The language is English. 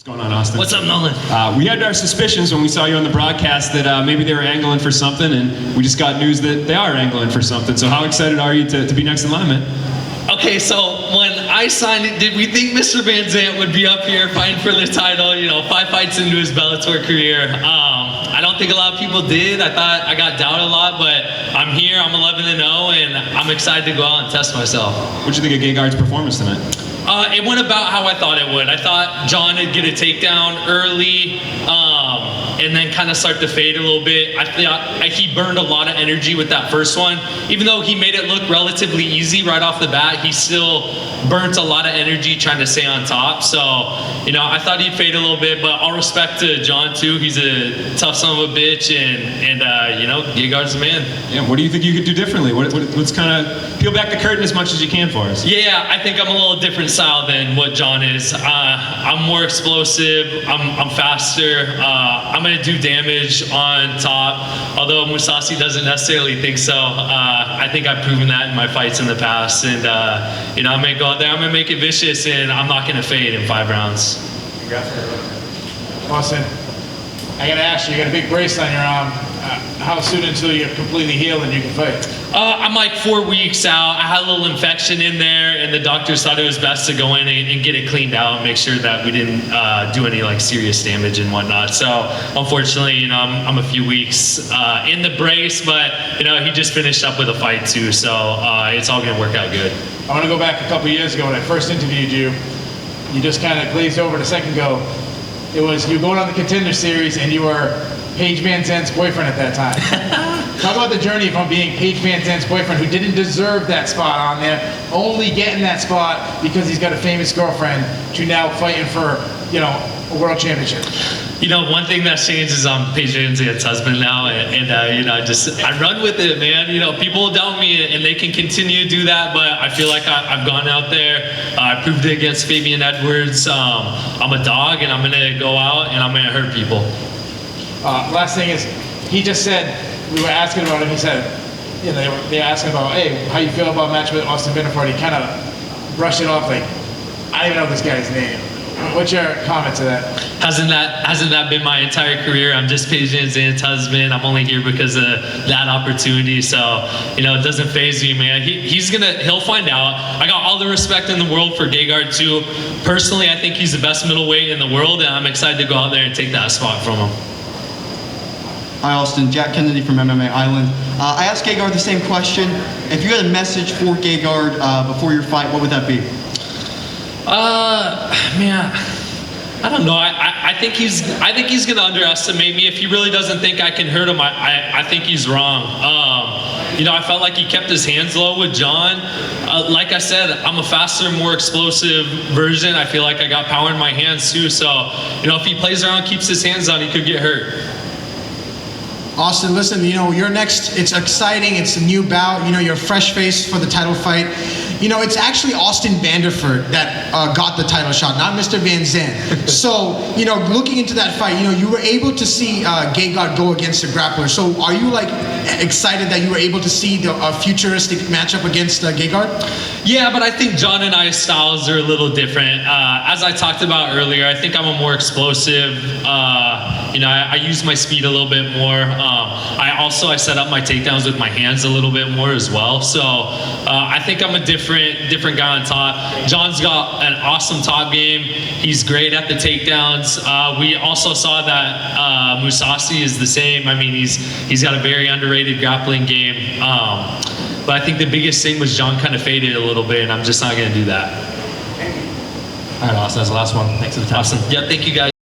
What's going on, Austin? What's up, Nolan? We had our suspicions when we saw you on the broadcast that maybe they were angling for something, and we just got news that they are angling for something. So how excited are you to be next in line, man? Okay, so when I signed it, did we think Mr. Van Zant would be up here fighting for the title, 5 fights into his Bellator career? I don't think a lot of people did. I thought I got doubted a lot, but I'm here, I'm 11-0, and I'm excited to go out and test myself. What did you think of Gegard's performance tonight? It went about how I thought it would. I thought John would get a takedown early, and then kind of start to fade a little bit. I thought he burned a lot of energy with that first one. Even though he made it look relatively easy right off the bat, he still burnt a lot of energy trying to stay on top. So, I thought he'd fade a little bit, but all respect to John too. He's a tough son of a bitch, and Gegard's the man. Yeah, what do you think you could do differently? What's kind of, peel back the curtain as much as you can for us. Yeah, I think I'm a little different style than what John is. I'm more explosive, I'm faster, I'm gonna do damage on top, although Mousasi doesn't necessarily think so. I think I've proven that in my fights in the past, and I'm gonna go out there, I'm gonna make it vicious, and I'm not gonna fade in 5 rounds. Austin, I gotta ask you got a big brace on your arm. How soon until you're completely healed and you can fight? I'm like 4 weeks out. I had a little infection in there, and the doctors thought it was best to go in and get it cleaned out and make sure that we didn't do any serious damage and whatnot. So unfortunately, I'm a few weeks in the brace, but he just finished up with a fight too, so it's all gonna work out good. I want to go back a couple years ago when I first interviewed you. You just kind of glazed over a second ago. It was you going on the Contender Series, and you were Paige Van Zant's boyfriend at that time. Talk about the journey from being Paige Van Zant's boyfriend, who didn't deserve that spot on there, only getting that spot because he's got a famous girlfriend, to now fighting for, a world championship. One thing that's changed is I'm Paige Van Zant's husband now, and I run with it, man. People doubt me, and they can continue to do that, but I feel like I've gone out there. I proved it against Fabian Edwards. I'm a dog, and I'm gonna go out and I'm gonna hurt people. Last thing is, he just said, we were asking about him, he said, they were asking about, hey, how you feel about a match with Austin Binford? He kind of brushed it off like, I don't even know this guy's name. What's your comment to that? Hasn't that been my entire career? I'm just Paige Van Zant's husband. I'm only here because of that opportunity. So, it doesn't faze me, man. He'll find out. I got all the respect in the world for Gegard too. Personally, I think he's the best middleweight in the world, and I'm excited to go out there and take that spot from him. Hi, Austin. Jack Kennedy from MMA Island. I asked Gegard the same question. If you had a message for Gegard before your fight, what would that be? Man, I don't know. I think he's gonna underestimate me. If he really doesn't think I can hurt him, I think he's wrong. I felt like he kept his hands low with John. Like I said, I'm a faster, more explosive version. I feel like I got power in my hands too. So, if he plays around, keeps his hands on, he could get hurt. Austin, listen, you're next. It's exciting. It's a new bout. You're a fresh face for the title fight. It's actually Austin Vanderford that got the title shot, not Mr. Van Zant. So, looking into that fight, you were able to see Gegard go against a grappler. So, are you excited that you were able to see the futuristic matchup against Gegard? Yeah, but I think John and I's styles are a little different. As I talked about earlier, I think I'm a more explosive. I use my speed a little bit more. I set up my takedowns with my hands a little bit more as well. So I think I'm a different guy on top. John's got an awesome top game. He's great at the takedowns. We also saw that Mousasi is the same. I mean, he's got a very underrated grappling game. But I think the biggest thing was John kind of faded a little bit, and I'm just not going to do that. All right, Austin, that's the last one. Thanks for the time. Awesome. Yeah, thank you guys.